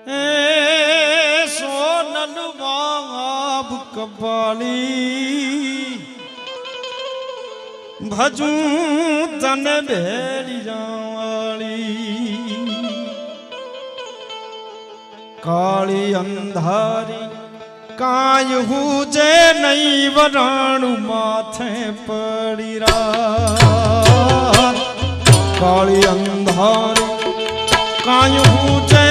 એ સોનલ બાબ કપાલી ભજું તને ભેરી જાવાળી કાળી અંધારી કાય હું જે નહીં વરાણું માથે પડી રા કાળી અંધારી કાય હું જે